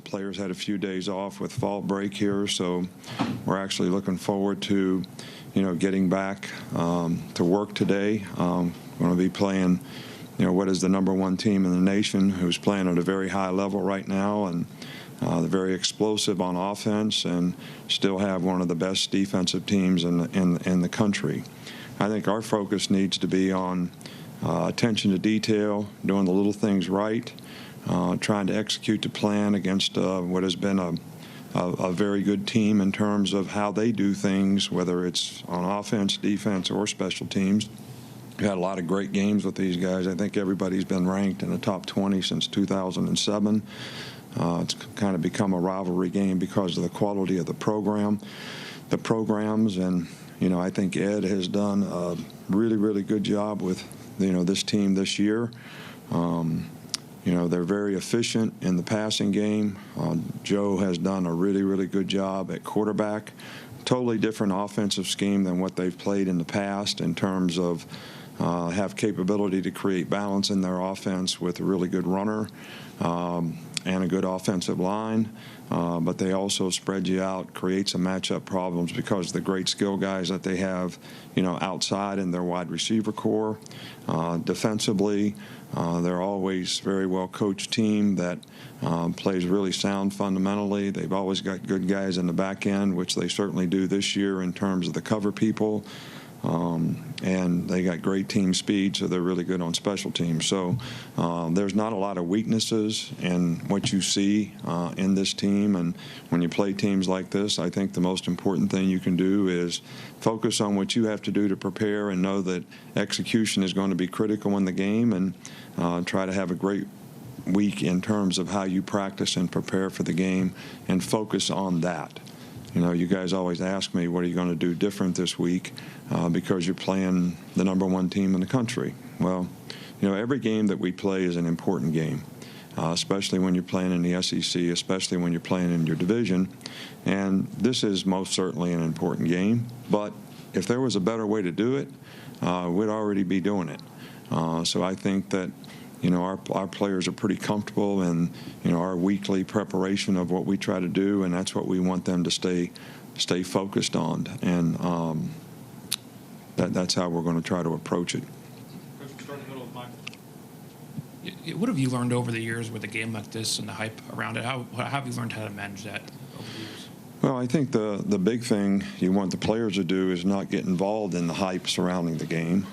Players had a few days off with fall break here, so we're actually looking forward to, getting back to work today. Going to be playing, what is the #1 team in the nation, who's playing at a very high level right now, and they're very explosive on offense, and still have one of the best defensive teams in the country. I think our focus needs to be on attention to detail, doing the little things right. Trying to execute the plan against what has been a very good team in terms of how they do things, whether it's on offense, defense, or special teams. We've had a lot of great games with these guys. I think everybody's been ranked in the top 20 since 2007. It's kind of become a rivalry game because of the quality of the programs, and I think Ed has done a really, really good job with this team this year. They're very efficient in the passing game. Joe has done a really, really good job at quarterback. Totally different offensive scheme than what they've played in the past in terms of have capability to create balance in their offense with a really good runner and a good offensive line. But they also spread you out, create some matchup problems because of the great skill guys that they have, outside in their wide receiver core. Defensively, they're always a very well-coached team that plays really sound fundamentally. They've always got good guys in the back end, which they certainly do this year in terms of the cover people. And they got great team speed, so they're really good on special teams. So there's not a lot of weaknesses in what you see in this team. And when you play teams like this, I think the most important thing you can do is focus on what you have to do to prepare and know that execution is going to be critical in the game, and try to have a great week in terms of how you practice and prepare for the game and focus on that. You guys always ask me, what are you going to do different this week because you're playing the #1 team in the country? Well, every game that we play is an important game, especially when you're playing in the SEC, especially when you're playing in your division. And this is most certainly an important game. But if there was a better way to do it, we'd already be doing it. So I think that our players are pretty comfortable in our weekly preparation of what we try to do, and that's what we want them to stay focused on, and that's how we're going to try to approach it. What have you learned over the years with a game like this and the hype around it? How have you learned how to manage that over the years? Well, I think the big thing you want the players to do is not get involved in the hype surrounding the game,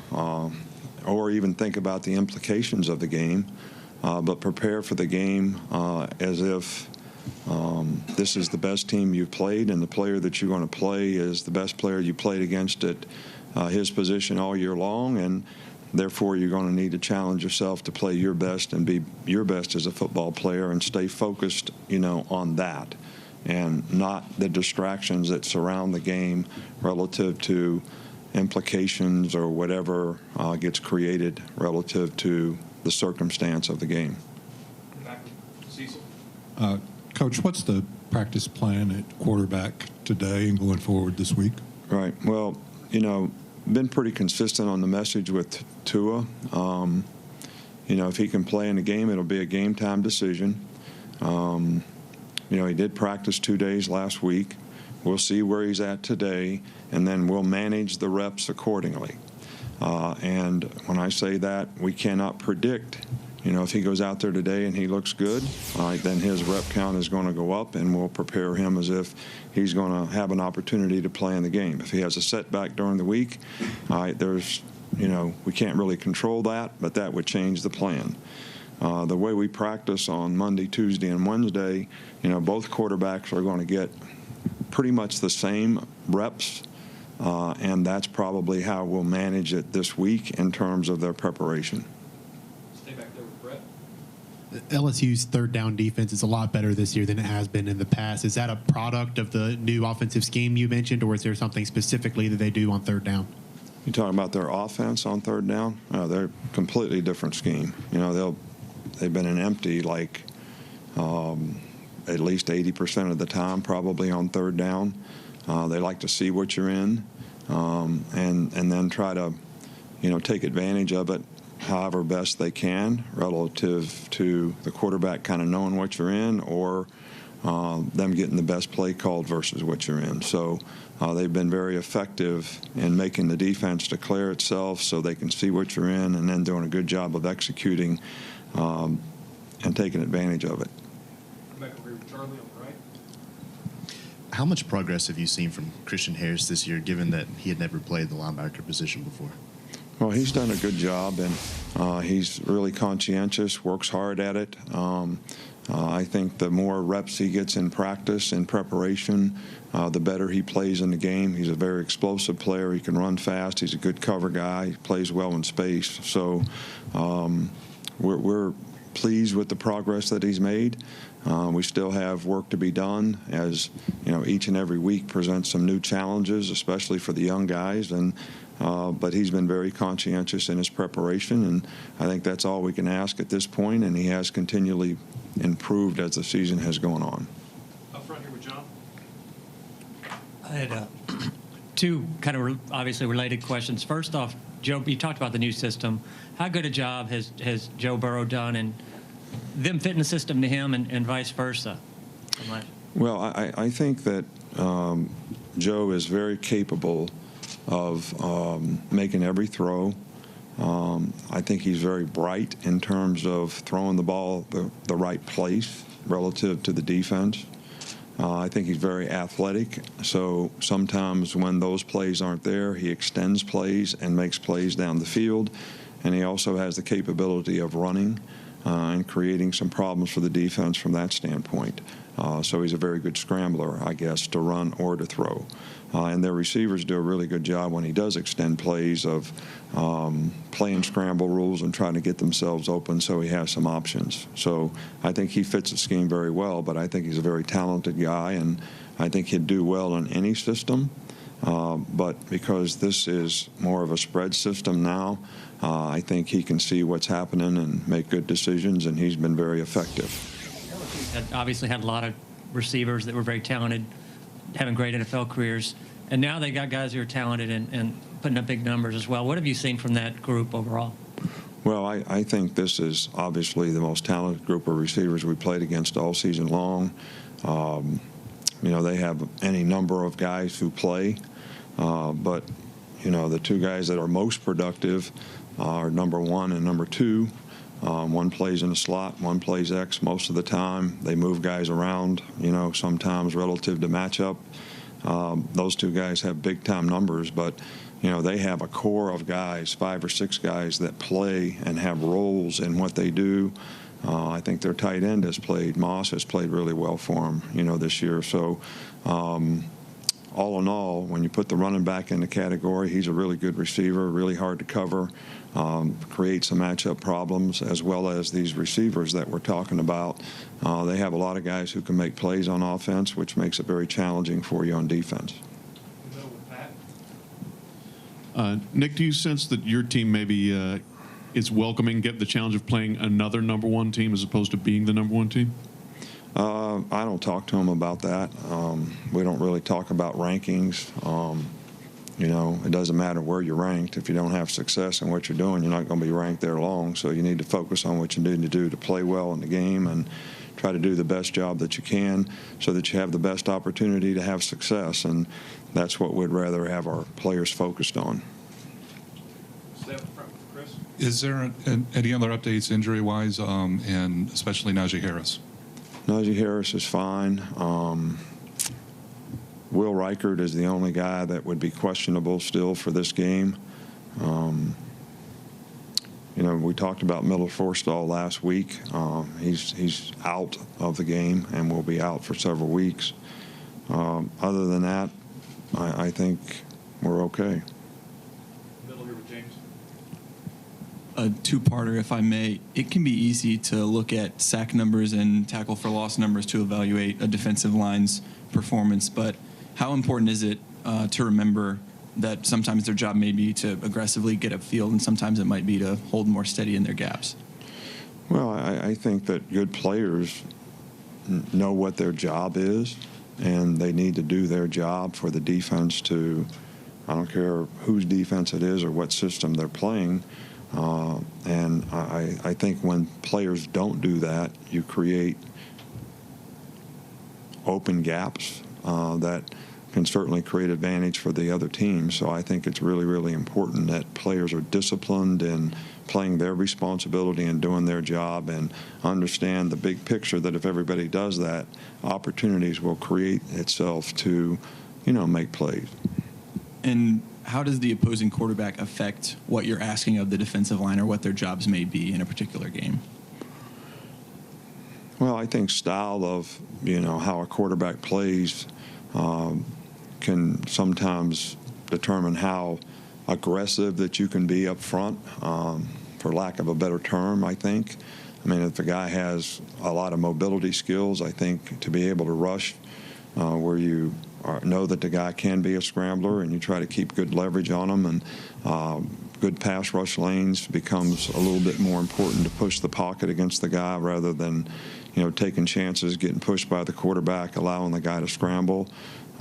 or even think about the implications of the game, but prepare for the game as if this is the best team you've played, and the player that you're going to play is the best player you played against at his position all year long, and therefore you're going to need to challenge yourself to play your best and be your best as a football player and stay focused, on that, and not the distractions that surround the game relative to implications or whatever gets created relative to the circumstance of the game. Coach, what's the practice plan at quarterback today and going forward this week? Right. Well, been pretty consistent on the message with Tua. If he can play in the game, it'll be a game time decision. He did practice 2 days last week. We'll see where he's at today, and then we'll manage the reps accordingly. And when I say that, we cannot predict. If he goes out there today and he looks good, then his rep count is going to go up, and we'll prepare him as if he's going to have an opportunity to play in the game. If he has a setback during the week, we can't really control that, but that would change the plan. The way we practice on Monday, Tuesday, and Wednesday, both quarterbacks are going to get pretty much the same reps, and that's probably how we'll manage it this week in terms of their preparation. Stay back there with Brett. LSU's third down defense is a lot better this year than it has been in the past. Is that a product of the new offensive scheme you mentioned, or is there something specifically that they do on third down? You talking about their offense on third down? They're a completely different scheme. They've been an empty at least 80% of the time, probably on third down. They like to see what you're in, and then try to, take advantage of it however best they can relative to the quarterback kind of knowing what you're in, or them getting the best play called versus what you're in. So they've been very effective in making the defense declare itself so they can see what you're in, and then doing a good job of executing and taking advantage of it. Back over here with Charlie on the right. How much progress have you seen from Christian Harris this year, given that he had never played the linebacker position before? Well, he's done a good job, and he's really conscientious, works hard at it. I think the more reps he gets in practice and preparation, the better he plays in the game. He's a very explosive player. He can run fast. He's a good cover guy. He plays well in space. So we're pleased with the progress that he's made. We still have work to be done, as each and every week presents some new challenges, especially for the young guys. But he's been very conscientious in his preparation, and I think that's all we can ask at this point, and he has continually improved as the season has gone on. Up front here with John. I had two kind of obviously related questions. First off, Joe, you talked about the new system. How good a job has Joe Burrow done in them fitting the system to him and vice versa? Well, I think that Joe is very capable of making every throw. I think he's very bright in terms of throwing the ball the right place relative to the defense. I think he's very athletic, so sometimes when those plays aren't there, he extends plays and makes plays down the field. And he also has the capability of running and creating some problems for the defense from that standpoint. So he's a very good scrambler, I guess, to run or to throw. And their receivers do a really good job when he does extend plays of playing scramble rules and trying to get themselves open so he has some options. So I think he fits the scheme very well, but I think he's a very talented guy, and I think he'd do well in any system. But because this is more of a spread system now, I think he can see what's happening and make good decisions, and he's been very effective. Obviously had a lot of receivers that were very talented, having great NFL careers, and now they got guys who are talented and putting up big numbers as well. What have you seen from that group overall? Well, I think this is obviously the most talented group of receivers we played against all season long. They have any number of guys who play, but the two guys that are most productive are number one and number two. One plays in the slot, one plays X most of the time. They move guys around, sometimes relative to matchup. Those two guys have big-time numbers, but, they have a core of guys, 5 or 6 guys that play and have roles in what they do. I think their tight end Moss has played really well for them, this year. So all in all, when you put the running back in the category, he's a really good receiver, really hard to cover, create some matchup problems, as well as these receivers that we're talking about. They have a lot of guys who can make plays on offense, which makes it very challenging for you on defense. Nick, do you sense that your team maybe is welcoming the challenge of playing another number one team as opposed to being the number one team? I don't talk to them about that. We don't really talk about rankings. It doesn't matter where you're ranked. If you don't have success in what you're doing, you're not going to be ranked there long. So you need to focus on what you need to do to play well in the game and try to do the best job that you can so that you have the best opportunity to have success. And that's what we'd rather have our players focused on. Stay up front with Chris. Is there any other updates injury-wise, and especially Najee Harris? Najee Harris is fine. Will Reichert is the only guy that would be questionable still for this game. We talked about Miller Forstall last week. He's out of the game and will be out for several weeks. Other than that, I think we're okay. Middle here with James. A two-parter, if I may. It can be easy to look at sack numbers and tackle for loss numbers to evaluate a defensive line's performance, but how important is it to remember that sometimes their job may be to aggressively get upfield and sometimes it might be to hold more steady in their gaps? Well, I think that good players know what their job is, and they need to do their job for the defense to, I don't care whose defense it is or what system they're playing, And I think when players don't do that, you create open gaps that can certainly create advantage for the other team. So I think it's really, really important that players are disciplined in playing their responsibility and doing their job, and understand the big picture that if everybody does that, opportunities will create itself to, make plays. And how does the opposing quarterback affect what you're asking of the defensive line or what their jobs may be in a particular game? Well, I think style of, how a quarterback plays can sometimes determine how aggressive that you can be up front, for lack of a better term, I think. I mean, if the guy has a lot of mobility skills, I think to be able to rush where you know that the guy can be a scrambler, and you try to keep good leverage on him, and good pass rush lanes becomes a little bit more important to push the pocket against the guy rather than, taking chances, getting pushed by the quarterback, allowing the guy to scramble.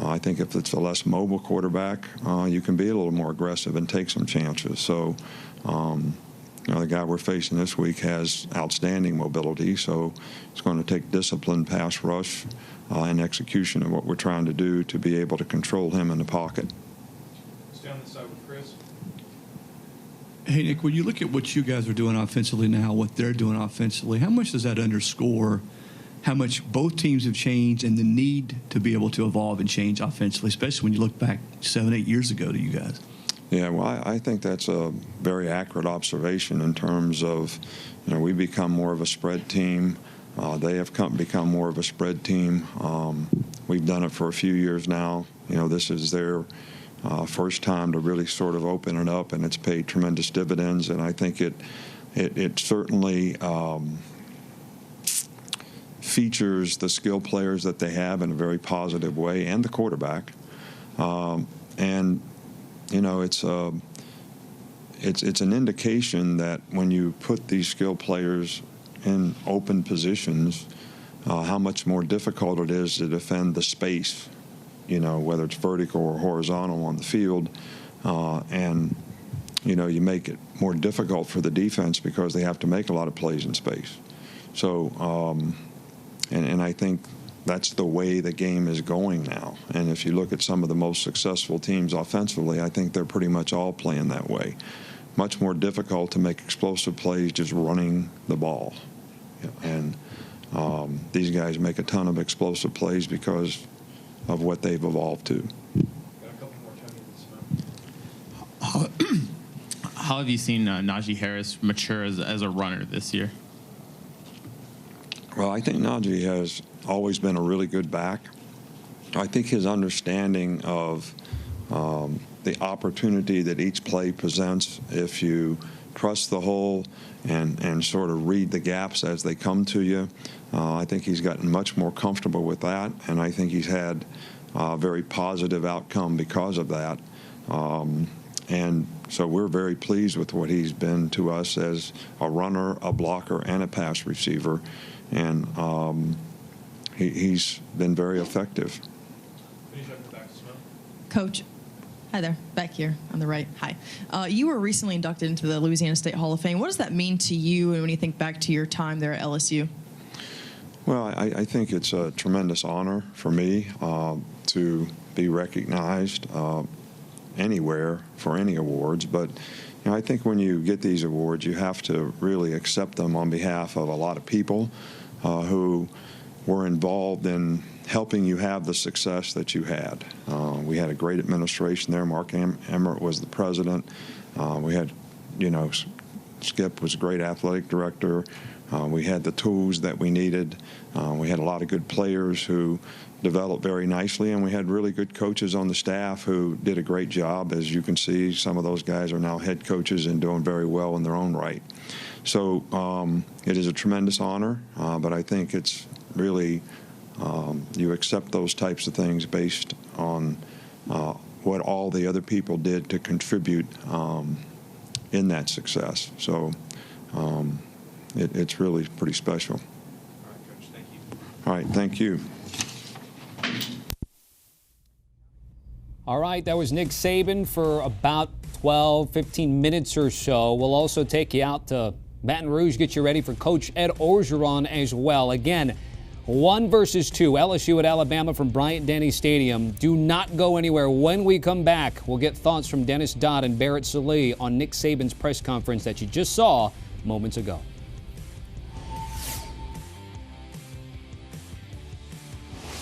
I think if it's a less mobile quarterback, you can be a little more aggressive and take some chances. So, the guy we're facing this week has outstanding mobility, so it's going to take disciplined pass rush and execution of what we're trying to do to be able to control him in the pocket. Stay on this side with Chris. Hey, Nick, when you look at what you guys are doing offensively now, what they're doing offensively, how much does that underscore how much both teams have changed and the need to be able to evolve and change offensively, especially when you look back 7-8 years ago to you guys? Yeah, well, I think that's a very accurate observation in terms of, we become more of a spread team. They have become more of a spread team. We've done it for a few years now. This is their first time to really sort of open it up, and it's paid tremendous dividends. And I think it certainly features the skill players that they have in a very positive way, and the quarterback. It's an indication that when you put these skill players in open positions, how much more difficult it is to defend the space, whether it's vertical or horizontal on the field. You make it more difficult for the defense because they have to make a lot of plays in space. So, and I think that's the way the game is going now. And if you look at some of the most successful teams offensively, I think they're pretty much all playing that way. Much more difficult to make explosive plays just running the ball. And these guys make a ton of explosive plays because of what they've evolved to. Got a couple more Tony. How have you seen Najee Harris mature as a runner this year? Well, I think Najee has always been a really good back. I think his understanding of the opportunity that each play presents, if you trust the hole and sort of read the gaps as they come to you, I think he's gotten much more comfortable with that, and I think he's had a very positive outcome because of that. And so we're very pleased with what he's been to us as a runner, a blocker, and a pass receiver. And he's been very effective. Coach, hi there, back here on the right. Hi. You were recently inducted into the Louisiana State Hall of Fame. What does that mean to you, and when you think back to your time there at LSU? Well, I think it's a tremendous honor for me to be recognized anywhere for any awards. But I think when you get these awards, you have to really accept them on behalf of a lot of people who were involved in helping you have the success that you had. We had a great administration there. Mark Emmert was the president. We had, Skip was a great athletic director. We had the tools that we needed. We had a lot of good players who developed very nicely, and we had really good coaches on the staff who did a great job. As you can see, some of those guys are now head coaches and doing very well in their own right. So it is a tremendous honor, but I think it's really you accept those types of things based on what all the other people did to contribute in that success. So it's really pretty special. All right, Coach, thank you. All right, thank you. All right, that was Nick Saban for about 12, 15 minutes or so. We'll also take you out to Baton Rouge, get you ready for Coach Ed Orgeron as well. Again, 1 versus 2, LSU at Alabama from Bryant-Denny Stadium. Do not go anywhere. When we come back, we'll get thoughts from Dennis Dodd and Barrett Sallee on Nick Saban's press conference that you just saw moments ago.